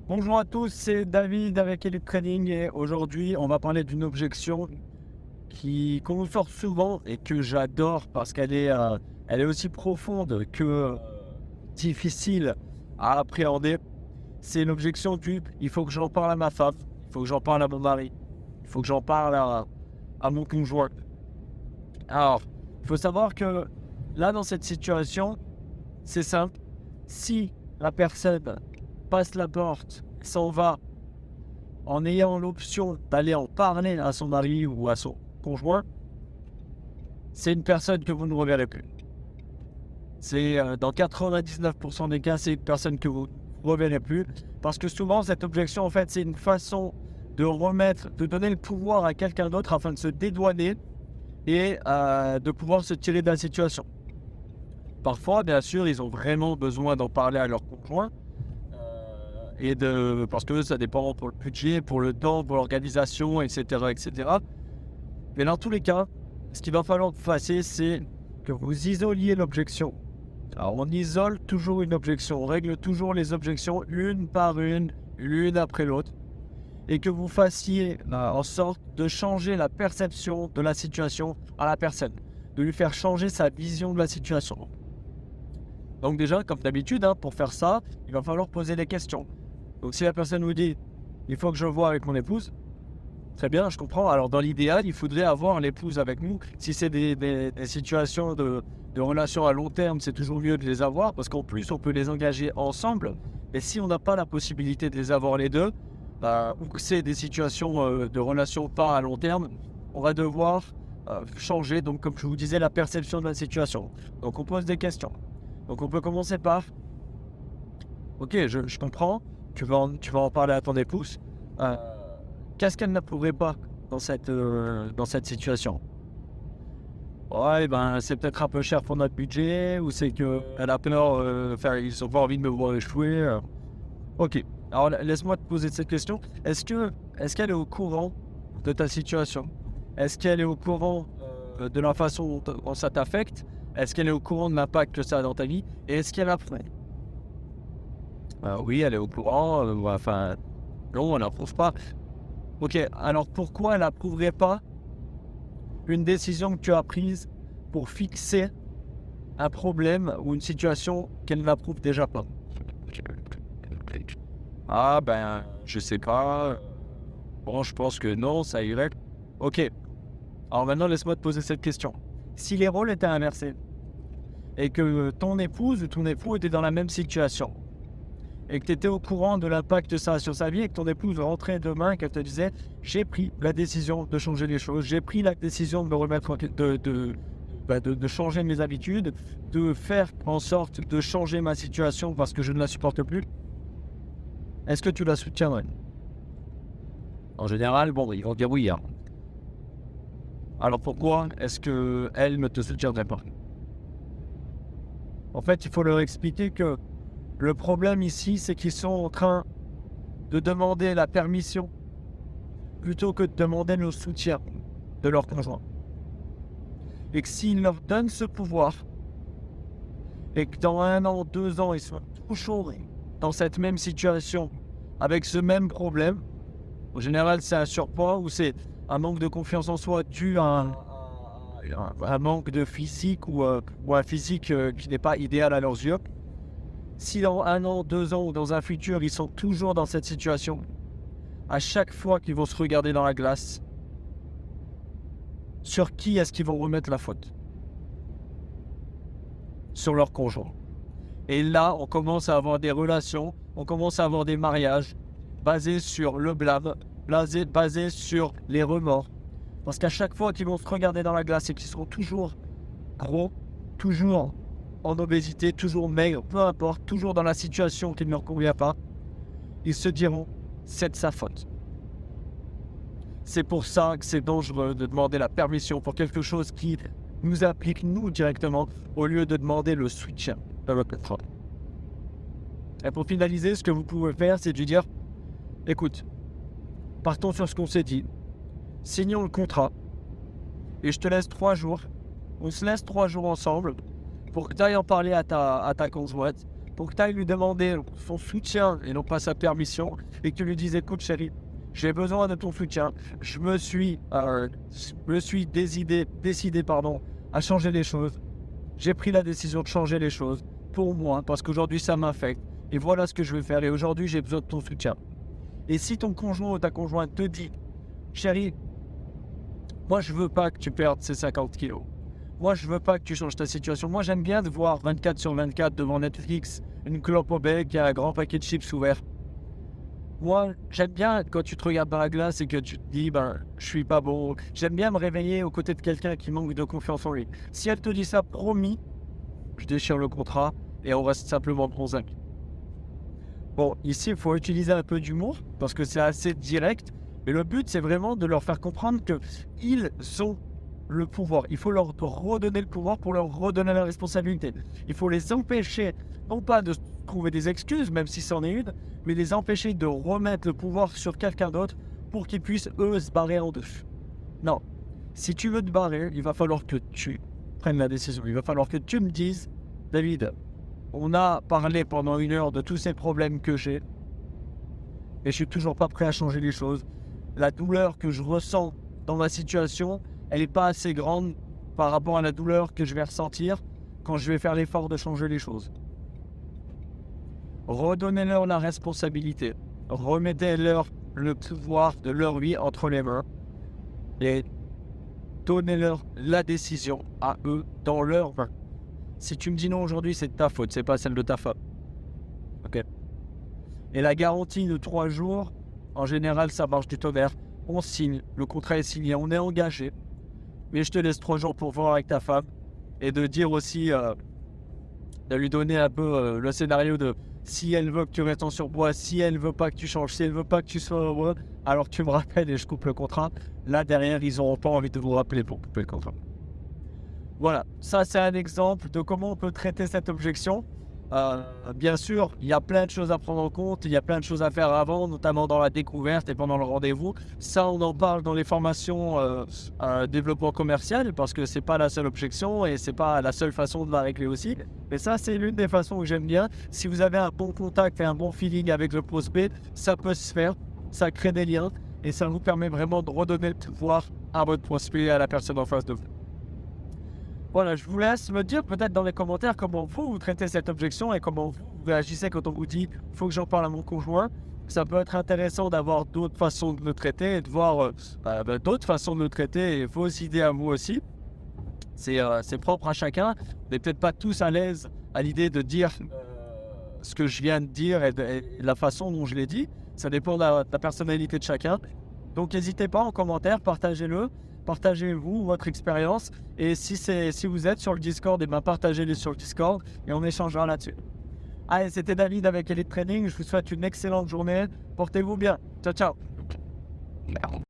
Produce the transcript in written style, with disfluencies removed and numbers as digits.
Bonjour à tous, c'est David avec Elite Trading et aujourd'hui on va parler d'une objection qu'on nous sort souvent et que j'adore parce qu'elle est aussi profonde que difficile à appréhender. C'est l'objection du il faut que j'en parle à ma femme, il faut que j'en parle à mon mari, il faut que j'en parle à mon conjoint. Alors, il faut savoir que là dans cette situation, c'est simple. Si la personne passe la porte, s'en va en ayant l'option d'aller en parler à son mari ou à son conjoint, c'est une personne que vous ne reverrez plus. C'est dans 99% des cas, c'est une personne que vous ne reverrez plus. Parce que souvent, cette objection, en fait, c'est une façon de donner le pouvoir à quelqu'un d'autre afin de se dédouaner et de pouvoir se tirer de la situation. Parfois, bien sûr, ils ont vraiment besoin d'en parler à leur conjoint. Parce que ça dépend pour le budget, pour le temps, pour l'organisation, etc., etc. Mais dans tous les cas, ce qu'il va falloir que vous fassiez, c'est que vous isoliez l'objection. Alors, on isole toujours une objection, on règle toujours les objections une par une, l'une après l'autre, et que vous fassiez en sorte de changer la perception de la situation à la personne, de lui faire changer sa vision de la situation. Donc déjà, comme d'habitude, pour faire ça, il va falloir poser des questions. Donc si la personne vous dit « il faut que je voie avec mon épouse », très bien, je comprends. Alors dans l'idéal, il faudrait avoir l'épouse avec nous. Si c'est des situations de relations à long terme, c'est toujours mieux de les avoir parce qu'en plus, on peut les engager ensemble. Et si on n'a pas la possibilité de les avoir les deux, ou que c'est des situations de relations pas à long terme, on va devoir changer, donc comme je vous disais, la perception de la situation. Donc on pose des questions. Donc on peut commencer par « Ok, je comprends, tu vas en parler à ton épouse. Qu'est-ce qu'elle n'approuverait pas dans cette situation? Ouais, ben, c'est peut-être un peu cher pour notre budget, ou c'est qu'elle a peur, ils ont pas envie de me voir échouer. Ok, alors laisse-moi te poser cette question. Est-ce qu'elle est au courant de ta situation? Est-ce qu'elle est au courant de la façon dont ça t'affecte? Est-ce qu'elle est au courant de l'impact que ça a dans ta vie? Et est-ce qu'elle a fait? Oui, elle est au courant. Enfin, non, elle n'approuve pas. Ok, alors pourquoi elle n'approuverait pas une décision que tu as prise pour fixer un problème ou une situation qu'elle n'approuve déjà pas? Ah ben, je sais pas. Bon, je pense que non, ça irait. Ok, alors maintenant laisse-moi te poser cette question. Si les rôles étaient inversés et que ton épouse ou ton époux était dans la même situation, et que tu étais au courant de l'impact que ça a sur sa vie et que ton épouse rentrait demain et qu'elle te disait « J'ai pris la décision de changer les choses, j'ai pris la décision de me remettre de changer mes habitudes, de faire en sorte de changer ma situation parce que je ne la supporte plus. » Est-ce que tu la soutiendrais? En général, bon, ils vont dire oui. Alors pourquoi est-ce qu'elle ne te soutiendrait pas? En fait, il faut leur expliquer que le problème ici, c'est qu'ils sont en train de demander la permission plutôt que de demander le soutien de leur conjoint. Et que s'ils leur donnent ce pouvoir, et que dans 1 an, 2 ans, ils sont toujours dans cette même situation, avec ce même problème, en général, c'est un surpoids ou c'est un manque de confiance en soi dû à un manque de physique ou un physique qui n'est pas idéal à leurs yeux. Si dans 1 an, 2 ans ou dans un futur, ils sont toujours dans cette situation, à chaque fois qu'ils vont se regarder dans la glace, sur qui est-ce qu'ils vont remettre la faute? Sur leur conjoint. Et là, on commence à avoir des relations, on commence à avoir des mariages basés sur le blâme, basés sur les remords. Parce qu'à chaque fois qu'ils vont se regarder dans la glace et qu'ils seront toujours gros, toujours en obésité, toujours maigres, peu importe, toujours dans la situation qui ne leur convient pas, ils se diront « c'est de sa faute ». C'est pour ça que c'est dangereux de demander la permission pour quelque chose qui nous applique nous directement au lieu de demander le soutien de votre patron. Et pour finaliser, ce que vous pouvez faire, c'est de lui dire « Écoute, partons sur ce qu'on s'est dit, signons le contrat et je te laisse 3 jours. On se laisse 3 jours ensemble pour que tu ailles en parler à ta conjointe, pour que tu ailles lui demander son soutien et non pas sa permission, et que tu lui dises, écoute chérie, j'ai besoin de ton soutien, je me suis décidé à changer les choses. J'ai pris la décision de changer les choses pour moi, parce qu'aujourd'hui ça m'affecte, et voilà ce que je vais faire, et aujourd'hui j'ai besoin de ton soutien. Et si ton conjoint ou ta conjointe te dit, chérie, moi je veux pas que tu perdes ces 50 kilos. Moi, je veux pas que tu changes ta situation. Moi, j'aime bien te voir 24/24 devant Netflix, une clope au bec et un grand paquet de chips ouvert. Moi, j'aime bien quand tu te regardes dans la glace et que tu te dis, je suis pas bon. J'aime bien me réveiller aux côtés de quelqu'un qui manque de confiance en lui. Si elle te dit ça, promis, je déchire le contrat et on reste simplement bons amis. Bon, ici, il faut utiliser un peu d'humour parce que c'est assez direct. Mais le but, c'est vraiment de leur faire comprendre qu'ils ont le pouvoir. Il faut leur redonner le pouvoir pour leur redonner la responsabilité. Il faut les empêcher, non pas de trouver des excuses, même si c'en est une, mais les empêcher de remettre le pouvoir sur quelqu'un d'autre pour qu'ils puissent, eux, se barrer en deux. Non. Si tu veux te barrer, il va falloir que tu prennes la décision. Il va falloir que tu me dises, David, on a parlé pendant 1 heure de tous ces problèmes que j'ai et je suis toujours pas prêt à changer les choses. La douleur que je ressens dans ma situation, elle n'est pas assez grande par rapport à la douleur que je vais ressentir quand je vais faire l'effort de changer les choses. Redonnez-leur la responsabilité. Remettez-leur le pouvoir de leur vie entre les mains. Et donnez-leur la décision à eux dans leur main. Si tu me dis non aujourd'hui, c'est de ta faute, c'est pas celle de ta femme. Ok. Et la garantie de 3 jours, en général, ça marche du tonnerre. On signe, le contrat est signé, on est engagé. Mais je te laisse 3 jours pour voir avec ta femme et de dire aussi, de lui donner un peu le scénario de si elle veut que tu restes en surpoids, si elle veut pas que tu changes, si elle veut pas que tu sois heureux, alors tu me rappelles et je coupe le contrat. Là derrière, ils n'auront pas envie de vous rappeler pour couper le contrat. Voilà, ça c'est un exemple de comment on peut traiter cette objection. Bien sûr, il y a plein de choses à prendre en compte, il y a plein de choses à faire avant, notamment dans la découverte et pendant le rendez-vous. Ça, on en parle dans les formations développement commercial, parce que c'est pas la seule objection et c'est pas la seule façon de la régler aussi. Mais ça, c'est l'une des façons que j'aime bien. Si vous avez un bon contact et un bon feeling avec le prospect, ça peut se faire, ça crée des liens et ça vous permet vraiment de redonner le pouvoir à votre prospect et à la personne en face de vous. Voilà, je vous laisse me dire peut-être dans les commentaires comment vous traitez cette objection et comment vous réagissez quand on vous dit « il faut que j'en parle à mon conjoint ». Ça peut être intéressant d'avoir d'autres façons de le traiter et de voir d'autres façons de le traiter et vos idées à vous aussi. C'est propre à chacun. On n'est peut-être pas tous à l'aise à l'idée de dire ce que je viens de dire et la façon dont je l'ai dit. Ça dépend de la personnalité de chacun. Donc n'hésitez pas en commentaire, partagez-le. Partagez-vous votre expérience et si vous êtes sur le Discord, partagez-le sur le Discord et on échangera là-dessus. Allez, c'était David avec Elite Training. Je vous souhaite une excellente journée. Portez-vous bien. Ciao, ciao.